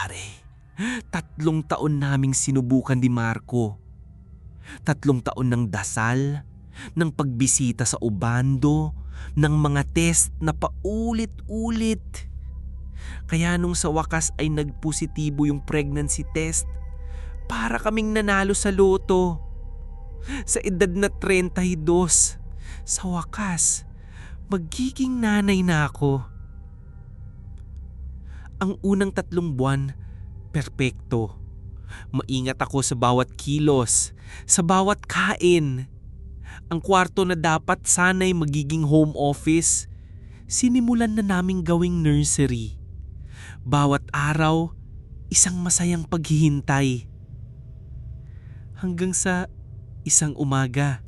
Pare, 3 taon naming sinubukan ni Marco. 3 taon ng dasal, ng pagbisita sa ubando, ng mga test na paulit-ulit. Kaya nung sa wakas ay nagpositibo yung pregnancy test, para kaming nanalo sa loto. Sa edad na 32, sa wakas, magiging nanay na ako. Ang unang 3 buwan, perpekto. Maingat ako sa bawat kilos, sa bawat kain. Ang kwarto na dapat sana'y magiging home office, sinimulan na naming gawing nursery. Bawat araw, isang masayang paghihintay. Hanggang sa isang umaga,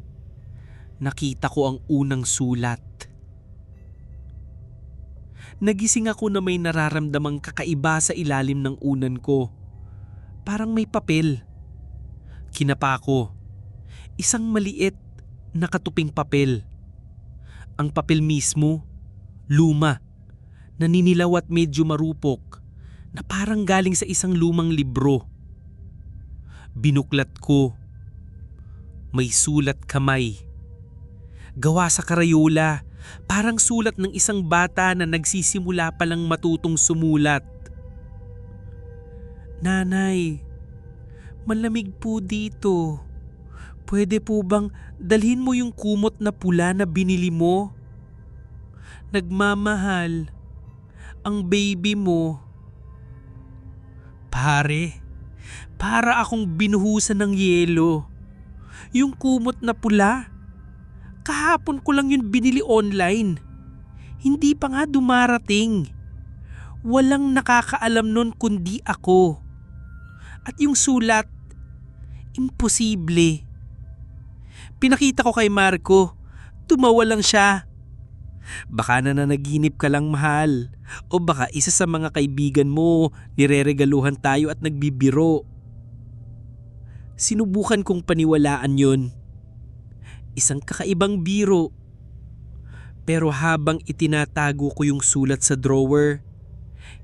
nakita ko ang unang sulat. Nagising ako na may nararamdamang kakaiba sa ilalim ng unan ko. Parang may papel. Kinapa ko. Isang maliit na katuping papel. Ang papel mismo, luma, naninilaw at medyo marupok, na parang galing sa isang lumang libro. Binuklat ko. May sulat kamay. Gawa sa karayola, parang sulat ng isang bata na nagsisimula palang matutong sumulat. Nanay, malamig po dito. Pwede po bang dalhin mo yung kumot na pula na binili mo? Nagmamahal ang baby mo. Pare, para akong binuhusan ng yelo. Yung kumot na pula, kahapon ko lang yun binili online. Hindi pa nga dumarating. Walang nakakaalam nun kundi ako. At yung sulat, imposible. Pinakita ko kay Marco, tumawa lang siya. Baka nananaginip ka lang, mahal. O baka isa sa mga kaibigan mo, nireregaluhan tayo at nagbibiro. Sinubukan kong paniwalaan yun. Isang kakaibang biro. Pero habang itinatago ko yung sulat sa drawer,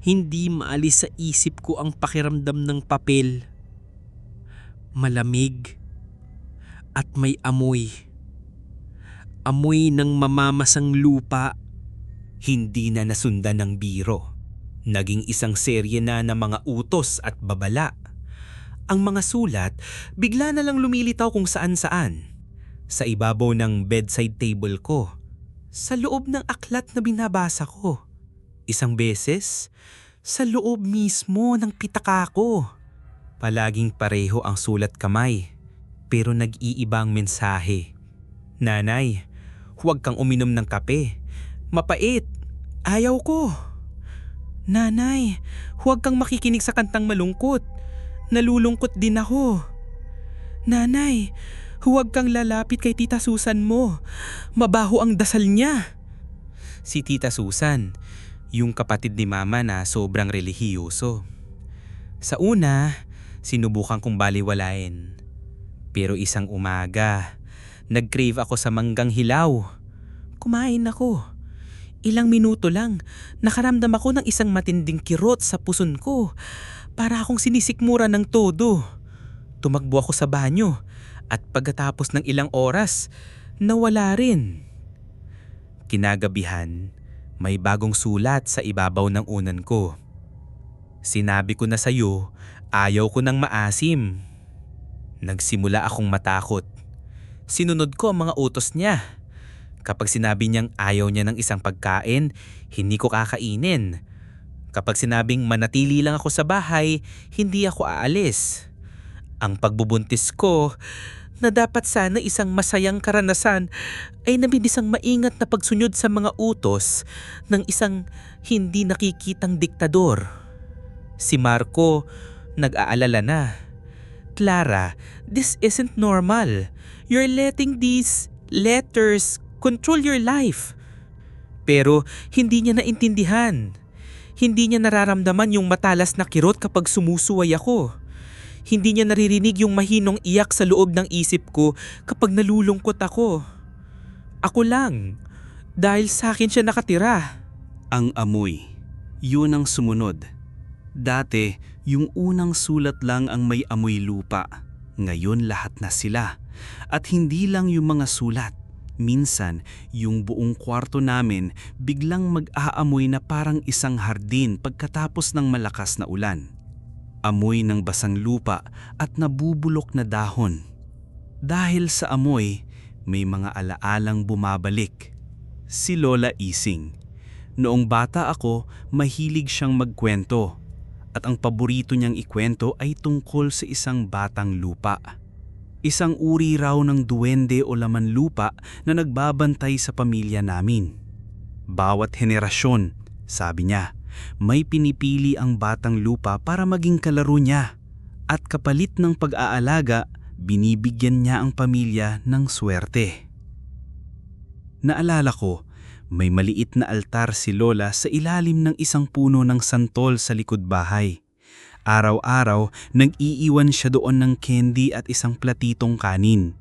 hindi maalis sa isip ko ang pakiramdam ng papel. Malamig at may amoy. Amoy ng mamamasang lupa. Hindi na nasundan ng biro. Naging isang serye na ng mga utos at babala. Ang mga sulat bigla na lang lumilitaw kung saan-saan. Sa ibabaw ng bedside table ko. Sa loob ng aklat na binabasa ko. Isang beses, sa loob mismo ng pitaka ko. Palaging pareho ang sulat kamay, pero nag-iiba ang mensahe. Nanay, huwag kang uminom ng kape. Mapait. Ayaw ko. Nanay, huwag kang makikinig sa kantang malungkot. Nalulungkot din ako. Nanay, huwag kang lalapit kay Tita Susan mo. Mabaho ang dasal niya. Si Tita Susan, yung kapatid ni Mama na sobrang relihiyoso. Sa una, sinubukan kong baliwalain. Pero isang umaga, nag-crave ako sa manggang hilaw. Kumain ako. Ilang minuto lang, nakaramdam ako ng isang matinding kirot sa puson ko. Para akong sinisikmura ng todo. Tumakbo ako sa banyo at pagkatapos ng ilang oras, nawala rin. Kinagabihan, may bagong sulat sa ibabaw ng unan ko. Sinabi ko na sa'yo, ayaw ko ng maasim. Nagsimula akong matakot. Sinunod ko ang mga utos niya. Kapag sinabi niyang ayaw niya ng isang pagkain, hindi ko kakainin. Kapag sinabing manatili lang ako sa bahay, hindi ako aalis. Ang pagbubuntis ko, na dapat sana isang masayang karanasan, ay nabibisang maingat na pagsunod sa mga utos ng isang hindi nakikitang diktador. Si Marco, nag-aalala na. Clara, this isn't normal. You're letting these letters control your life. Pero hindi niya naintindihan. Hindi niya nararamdaman yung matalas na kirot kapag sumusuway ako. Hindi niya naririnig yung mahinong iyak sa loob ng isip ko kapag nalulungkot ako. Ako lang, dahil sa akin siya nakatira. Ang amoy, yun ang sumunod. Dati, yung unang sulat lang ang may amoy lupa. Ngayon lahat na sila. At hindi lang yung mga sulat. Minsan, yung buong kwarto namin biglang mag-aamoy na parang isang hardin pagkatapos ng malakas na ulan. Amoy ng basang lupa at nabubulok na dahon. Dahil sa amoy, may mga alaalang bumabalik. Si Lola Ising. Noong bata ako, mahilig siyang magkwento. At ang paborito niyang ikwento ay tungkol sa isang batang lupa. Isang uri raw ng duwende o laman lupa na nagbabantay sa pamilya namin. Bawat henerasyon, sabi niya, may pinipili ang batang lupa para maging kalaro niya. At kapalit ng pag-aalaga, binibigyan niya ang pamilya ng swerte. Naalala ko, may maliit na altar si Lola sa ilalim ng isang puno ng santol sa likod bahay. Araw-araw, nag-iiwan siya doon ng candy at isang platitong kanin.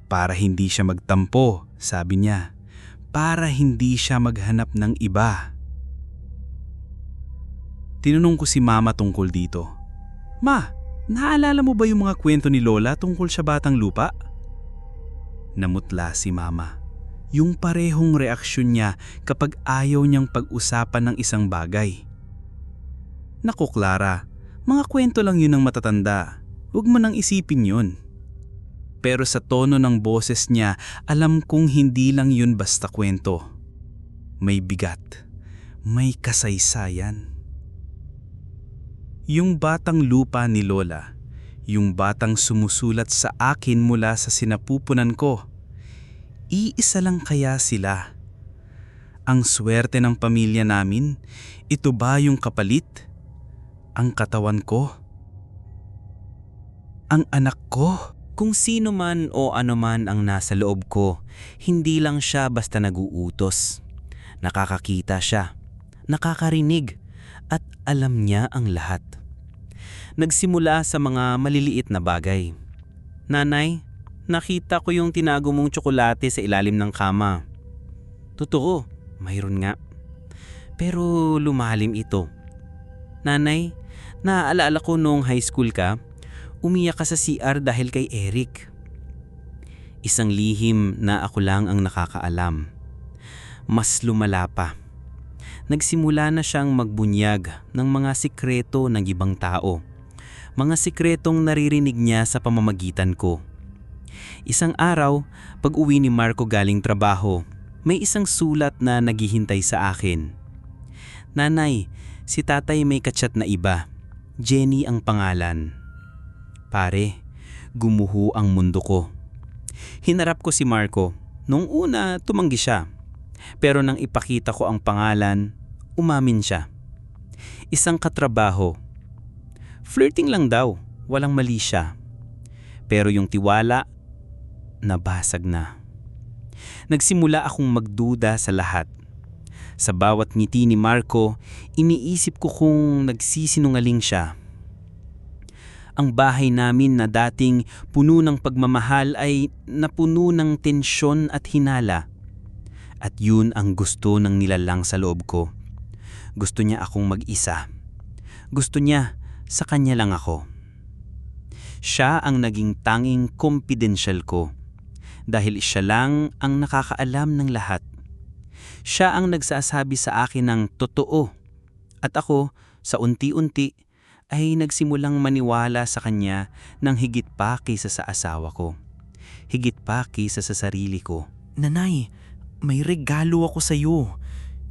Para hindi siya magtampo, sabi niya. Para hindi siya maghanap ng iba. Tinanong ko si Mama tungkol dito. Ma, naalala mo ba yung mga kwento ni Lola tungkol sa batang lupa? Namutla si Mama. Yung parehong reaksyon niya kapag ayaw niyang pag-usapan ng isang bagay. Naku Clara, mga kwento lang yun ng matatanda. Huwag mo nang isipin yun. Pero sa tono ng boses niya, alam kong hindi lang yun basta kwento. May bigat, may kasaysayan. Yung batang lupa ni Lola, yung batang sumusulat sa akin mula sa sinapupunan ko, iisa lang kaya sila? Ang swerte ng pamilya namin, ito ba yung kapalit? Ang katawan ko? Ang anak ko? Kung sino man o ano man ang nasa loob ko, hindi lang siya basta naguutos. Nakakakita siya, nakakarinig, at alam niya ang lahat. Nagsimula sa mga maliliit na bagay. Nanay, nakita ko yung tinago mong tsokolate sa ilalim ng kama. Totoo, mayroon nga. Pero lumalim ito. Nanay, naaalala ko noong high school ka, umiyak ka sa CR dahil kay Eric. Isang lihim na ako lang ang nakakaalam. Mas lumala pa. Nagsimula na siyang magbunyag ng mga sikreto ng ibang tao. Mga sikretong naririnig niya sa pamamagitan ko. Isang araw, pag uwi ni Marco galing trabaho, may isang sulat na naghihintay sa akin. Nanay, si tatay may kachat na iba. Jenny ang pangalan. Pare, gumuho ang mundo ko. Hinarap ko si Marco. Nung una, tumanggi siya. Pero nang ipakita ko ang pangalan, umamin siya. Isang katrabaho. Flirting lang daw, walang mali siya. Pero yung tiwala, nabasag na. Nagsimula akong magduda sa lahat. Sa bawat ngiti ni Marco, iniisip ko kung nagsisinungaling siya. Ang bahay namin na dating puno ng pagmamahal ay napuno ng tensyon at hinala. At yun ang gusto ng nilalang sa loob ko. Gusto niya akong mag-isa. Gusto niya sa kanya lang ako. Siya ang naging tanging confidential ko. Dahil siya lang ang nakakaalam ng lahat. Siya ang nagsasabi sa akin ng totoo. At ako, sa unti-unti, ay nagsimulang maniwala sa kanya ng higit pa kaysa sa asawa ko. Higit pa kaysa sa sarili ko. Nanay, may regalo ako sa iyo.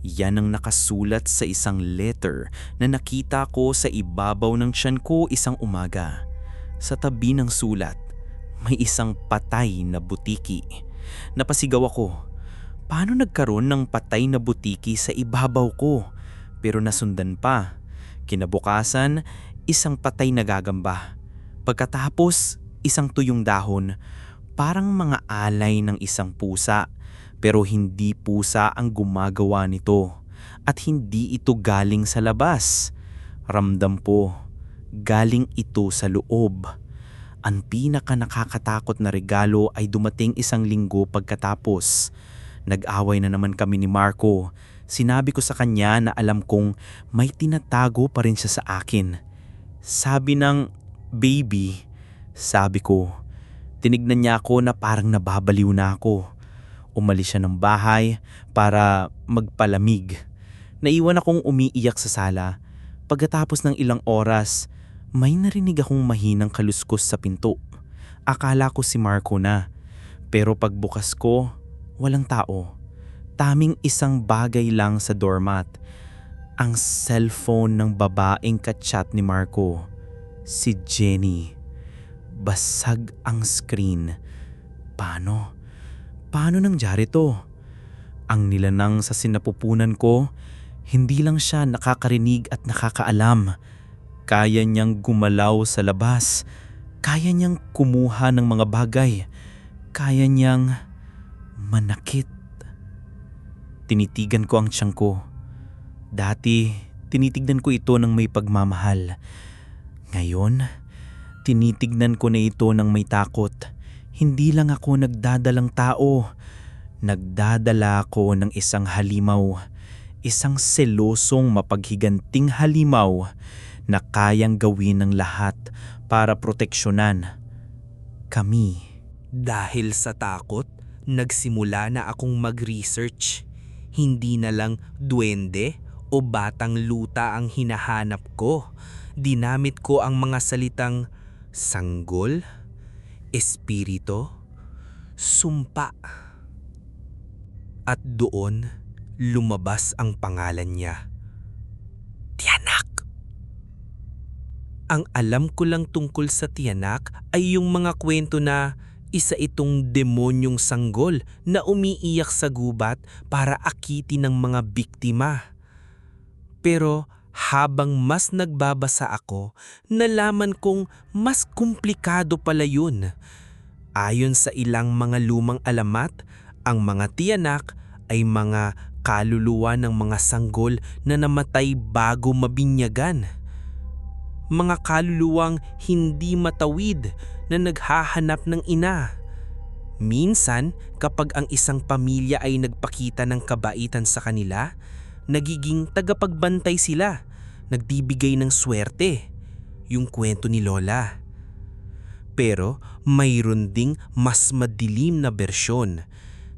Yan ang nakasulat sa isang letter na nakita ko sa ibabaw ng tiyan ko isang umaga. Sa tabi ng sulat, may isang patay na butiki. Napasigaw ako. Paano nagkaroon ng patay na butiki sa ibabaw ko? Pero nasundan pa. Kinabukasan, isang patay na gagamba. Pagkatapos, isang tuyong dahon. Parang mga alay ng isang pusa. Pero hindi pusa ang gumagawa nito. At hindi ito galing sa labas. Ramdam po, galing ito sa loob. Ang pinaka nakakatakot na regalo ay dumating isang linggo pagkatapos. Nag-away na naman kami ni Marco. Sinabi ko sa kanya na alam kong may tinatago pa rin siya sa akin. Sabi ng, "Baby," sabi ko. Tinignan niya ako na parang nababaliw na ako. Umalis siya ng bahay para magpalamig. Naiwan akong umiiyak sa sala. Pagkatapos ng ilang oras, may narinig akong mahinang kaluskos sa pinto. Akala ko si Marco na. Pero pagbukas ko, walang tao. Taming isang bagay lang sa doormat. Ang cellphone ng babaeng kachat ni Marco. Si Jenny. Basag ang screen. Paano? Paano nangyari to? Ang nilanang sa sinapupunan ko, hindi lang siya nakakarinig at nakakaalam. Kaya niyang gumalaw sa labas. Kaya niyang kumuha ng mga bagay. Kaya niyang manakit. Tinitigan ko ang tiyan ko. Dati, tinitignan ko ito ng may pagmamahal. Ngayon, tinitignan ko na ito ng may takot. Hindi lang ako nagdadalang tao. Nagdadala ako ng isang halimaw. Isang selosong mapaghiganting halimaw na kayang gawin ng lahat para proteksyonan kami. Dahil sa takot, nagsimula na akong mag-research. Hindi na lang duwende o batang luta ang hinahanap ko. Dinamit ko ang mga salitang sanggol, espirito, sumpa. At doon, lumabas ang pangalan niya. Tiyanak! Ang alam ko lang tungkol sa tiyanak ay yung mga kwento na isa itong demonyong sanggol na umiiyak sa gubat para akitin ng mga biktima. Pero habang mas nagbabasa ako, nalaman kong mas komplikado pala yun. Ayon sa ilang mga lumang alamat, ang mga tiyanak ay mga kaluluwa ng mga sanggol na namatay bago mabinyagan. Mga kaluluwang hindi matawid na naghahanap ng ina. Minsan, kapag ang isang pamilya ay nagpakita ng kabaitan sa kanila, nagiging tagapagbantay sila, nagbibigay ng swerte, yung kwento ni Lola. Pero mayroon ding mas madilim na bersyon.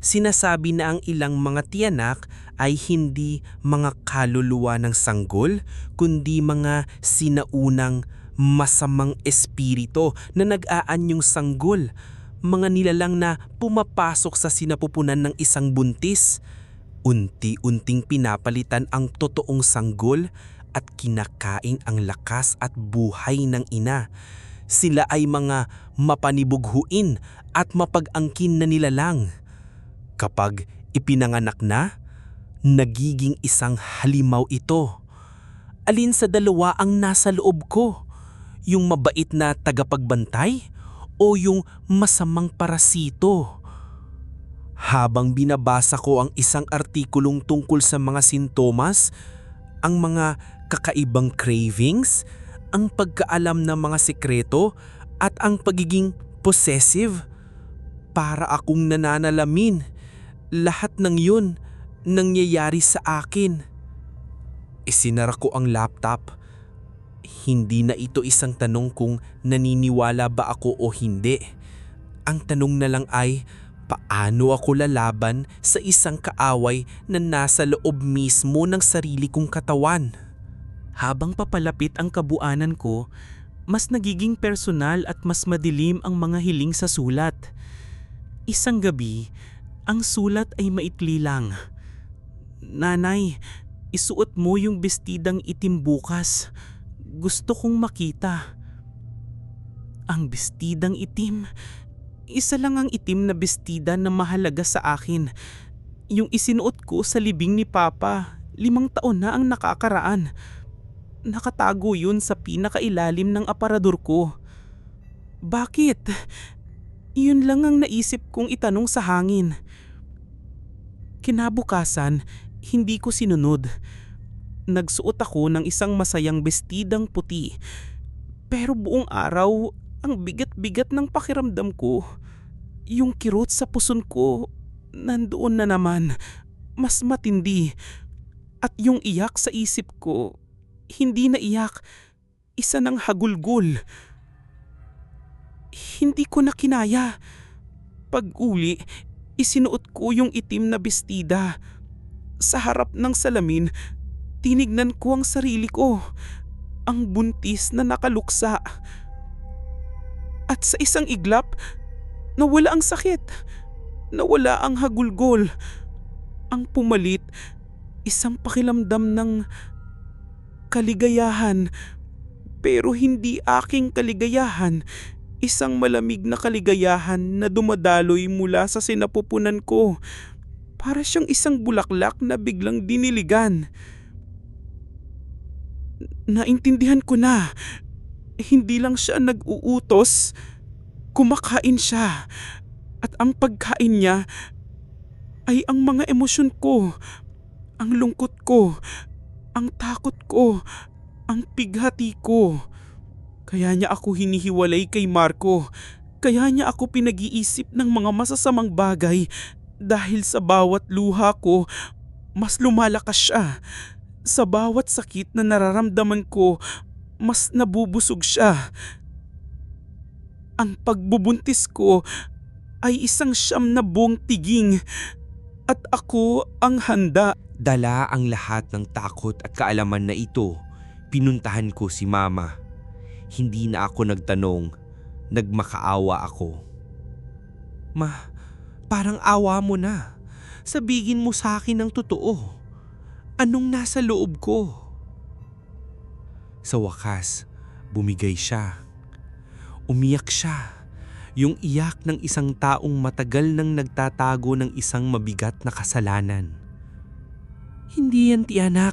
Sinasabi na ang ilang mga tiyanak ay hindi mga kaluluwa ng sanggol, kundi mga sinaunang masamang espirito na nag-aanyong sanggol, mga nilalang na pumapasok sa sinapupunan ng isang buntis. Unti-unting pinapalitan ang totoong sanggol at kinakain ang lakas at buhay ng ina. Sila ay mga mapanibughuin at mapag-angkin na nilalang. Kapag ipinanganak na, nagiging isang halimaw ito. Alin sa dalawa ang nasa loob ko? Yung mabait na tagapagbantay o yung masamang parasito? Habang binabasa ko ang isang artikulong tungkol sa mga sintomas, ang mga kakaibang cravings, ang pagkaalam ng mga sekreto at ang pagiging possessive, para akong nananalamin. Lahat ng yun nangyayari sa akin. Isinara ko ang laptop. Hindi na ito isang tanong kung naniniwala ba ako o hindi. Ang tanong na lang ay, paano ako lalaban sa isang kaaway na nasa loob mismo ng sarili kong katawan? Habang papalapit ang kabuanan ko, mas nagiging personal at mas madilim ang mga hiling sa sulat. Isang gabi, ang sulat ay maikli lang. "Nanay, isuot mo yung bestidang itim bukas. Gusto kong makita." Ang bestidang itim? Isa lang ang itim na bestida na mahalaga sa akin. Yung isinuot ko sa libing ni Papa, 5 taon na ang nakakaraan. Nakatago yun sa pinakailalim ng aparador ko. Bakit? Yun lang ang naisip kong itanong sa hangin. Kinabukasan, hindi ko sinunod. Nagsuot ako ng isang masayang bestidang puti. Pero buong araw, ang bigat-bigat ng pakiramdam ko. Yung kirot sa puson ko, nandoon na naman. Mas matindi. At yung iyak sa isip ko, hindi na iyak, isa ng hagulgol. Hindi ko na kinaya. Pag-uli, isinuot ko yung itim na bestida. Sa harap ng salamin, tinignan ko ang sarili ko. Ang buntis na nakaluksa. At sa isang iglap, nawala ang sakit. Nawala ang hagulgol. Ang pumalit, isang pakiramdam ng kaligayahan. Pero hindi aking kaligayahan. Isang malamig na kaligayahan na dumadaloy mula sa sinapupunan ko. Para siyang isang bulaklak na biglang diniligan. Naintindihan ko na. Hindi lang siya nag-uutos. Kumakain siya. At ang pagkain niya ay ang mga emosyon ko. Ang lungkot ko. Ang takot ko. Ang pighati ko. Kaya niya ako hinihiwalay kay Marco. Kaya niya ako pinag-iisip ng mga masasamang bagay. Dahil sa bawat luha ko, mas lumalakas siya. Sa bawat sakit na nararamdaman ko, mas nabubusog siya. Ang pagbubuntis ko ay isang siyam na buong tiging. At ako ang handa. Dala ang lahat ng takot at kaalaman na ito. Pinuntahan ko si Mama. Hindi na ako nagtanong. Nagmakaawa ako. Ma, parang awa mo na. Sabihin mo sa akin ang totoo. Anong nasa loob ko? Sa wakas, bumigay siya. Umiyak siya. Yung iyak ng isang taong matagal nang nagtatago ng isang mabigat na kasalanan. Hindi yan, tiyanak.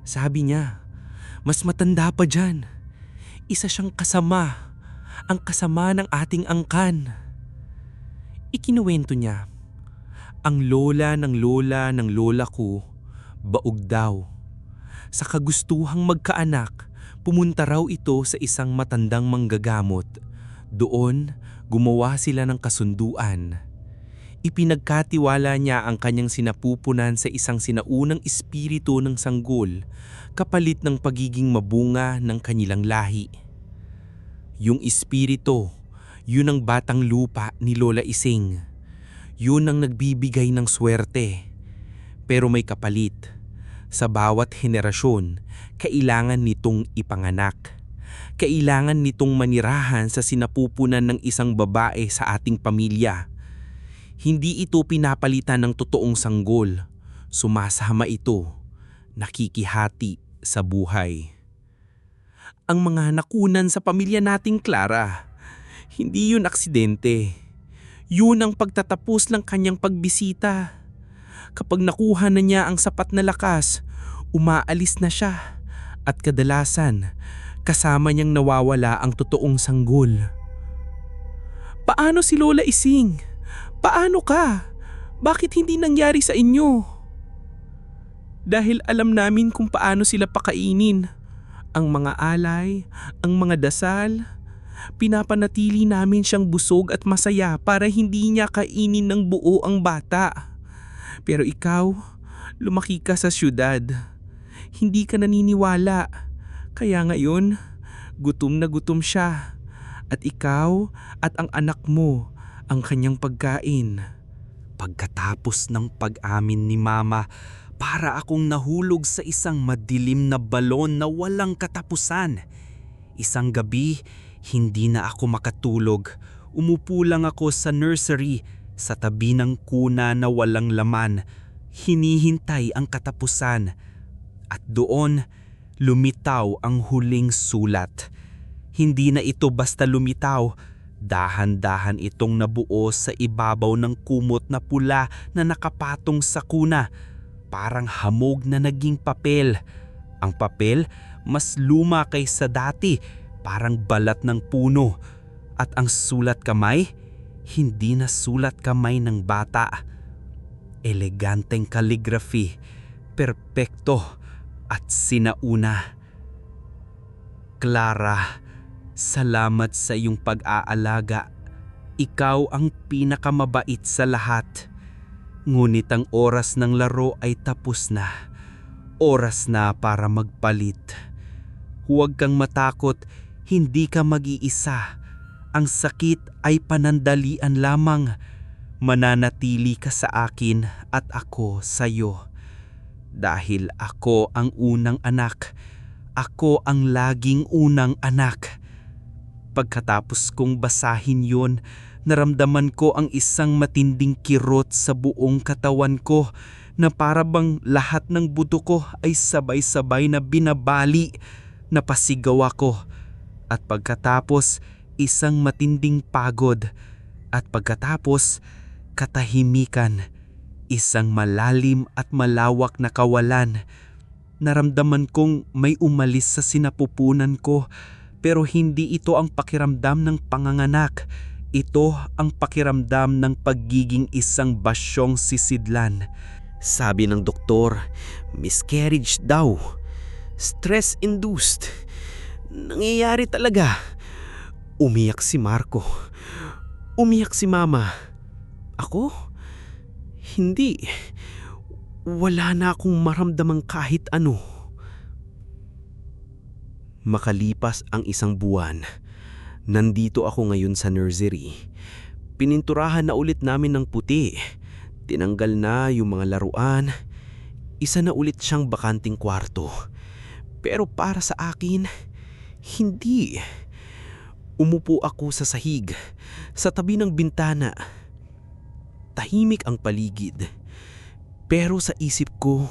Sabi niya, mas matanda pa dyan. Isa siyang kasama. Ang kasama ng ating angkan. Ikinuwento niya. Ang lola ng lola ko, baog daw. Sa kagustuhang magkaanak, pumunta raw ito sa isang matandang manggagamot. Doon, gumawa sila ng kasunduan. Ipinagkatiwala niya ang kanyang sinapupunan sa isang sinaunang espiritu ng sanggol kapalit ng pagiging mabunga ng kanilang lahi. Yung espiritu, yun ang batang lupa ni Lola Ising. Yun ang nagbibigay ng swerte. Pero may kapalit. Sa bawat henerasyon, kailangan nitong ipanganak. Kailangan nitong manirahan sa sinapupunan ng isang babae sa ating pamilya. Hindi ito pinapalitan ng totoong sanggol. Sumasama ito. Nakikihati sa buhay. Ang mga nakunan sa pamilya nating Clara, hindi yun aksidente. Yun ang pagtatapos ng kanyang pagbisita. Kapag nakuha na niya ang sapat na lakas, umaalis na siya. At kadalasan, kasama niyang nawawala ang totoong sanggol. Paano si Lola Ising? Paano ka? Bakit hindi nangyari sa inyo? Dahil alam namin kung paano sila pakainin. Ang mga alay, ang mga dasal. Pinapanatili namin siyang busog at masaya para hindi niya kainin ng buo ang bata. Pero ikaw, lumaki ka sa syudad. Hindi ka naniniwala. Kaya ngayon, gutom na gutom siya. At ikaw at ang anak mo ang kanyang pagkain. Pagkatapos ng pag-amin ni Mama, para akong nahulog sa isang madilim na balon na walang katapusan. Isang gabi, hindi na ako makatulog. Umupo lang ako sa nursery, sa tabi ng kuna na walang laman. Hinihintay ang katapusan. At doon, lumitaw ang huling sulat. Hindi na ito basta lumitaw. Dahan-dahan itong nabuo sa ibabaw ng kumot na pula na nakapatong sa kuna. Parang hamog na naging papel. Ang papel mas luma kaysa dati, parang balat ng puno. At ang sulat kamay, hindi na sulat kamay ng bata. Eleganteng calligraphy, perpekto at sinauna. Clara, salamat sa iyong pag-aalaga. Ikaw ang pinakamabait sa lahat. Ngunit ang oras ng laro ay tapos na. Oras na para magpalit. Huwag kang matakot, hindi ka mag-iisa. Ang sakit ay panandalian lamang. Mananatili ka sa akin at ako sa iyo. Dahil ako ang unang anak. Ako ang laging unang anak. Pagkatapos kong basahin yon, naramdaman ko ang isang matinding kirot sa buong katawan ko na para bang lahat ng buto ko ay sabay-sabay na binabali. Napasigaw ako at pagkatapos isang matinding pagod at pagkatapos katahimikan, isang malalim at malawak na kawalan. Naramdaman kong may umalis sa sinapupunan ko pero hindi ito ang pakiramdam ng panganganak. Ito ang pakiramdam ng pagiging isang basyong sisidlan. Sabi ng doktor, miscarriage daw. Stress-induced. Nangyayari talaga. Umiyak si Marco. Umiyak si Mama. Ako? Hindi. Wala na akong maramdamang kahit ano. Makalipas ang isang buwan, nandito ako ngayon sa nursery. Pininturahan na ulit namin ng puti. Tinanggal na yung mga laruan. Isa na ulit siyang bakanting kwarto. Pero para sa akin, hindi. Umupo ako sa sahig, sa tabi ng bintana. Tahimik ang paligid. Pero sa isip ko,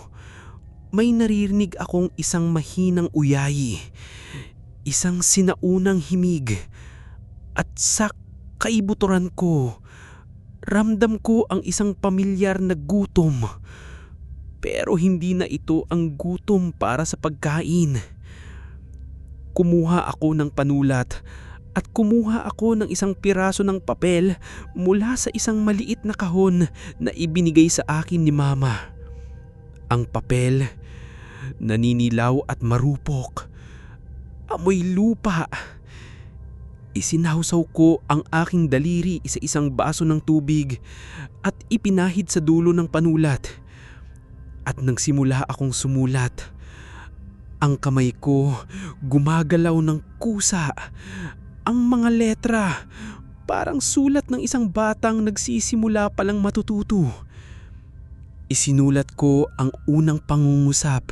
may naririnig akong isang mahinang uyayi. Isang sinaunang himig. At sa kaibuturan ko, ramdam ko ang isang pamilyar na gutom. Pero hindi na ito ang gutom para sa pagkain. Kumuha ako ng panulat at kumuha ako ng isang piraso ng papel mula sa isang maliit na kahon na ibinigay sa akin ni Mama. Ang papel, naninilaw at marupok. Amoy lupa. Isinawsaw ko ang aking daliri sa isang baso ng tubig at ipinahid sa dulo ng panulat. At nang simula akong sumulat, ang kamay ko gumagalaw ng kusa. Ang mga letra, parang sulat ng isang batang nagsisimula palang matututo. Isinulat ko ang unang pangungusap.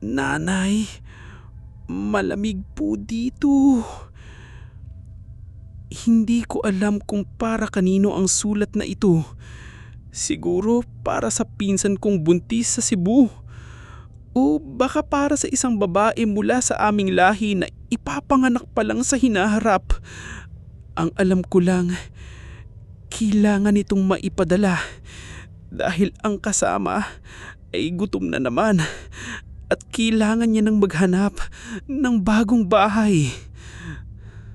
Nanay, malamig po dito. Hindi ko alam kung para kanino ang sulat na ito. Siguro para sa pinsan kong buntis sa Cebu. O baka para sa isang babae mula sa aming lahi na ipapanganak pa lang sa hinaharap. Ang alam ko lang, kailangan itong maipadala dahil ang kasama ay gutom na naman at kailangan niya ng maghanap ng bagong bahay.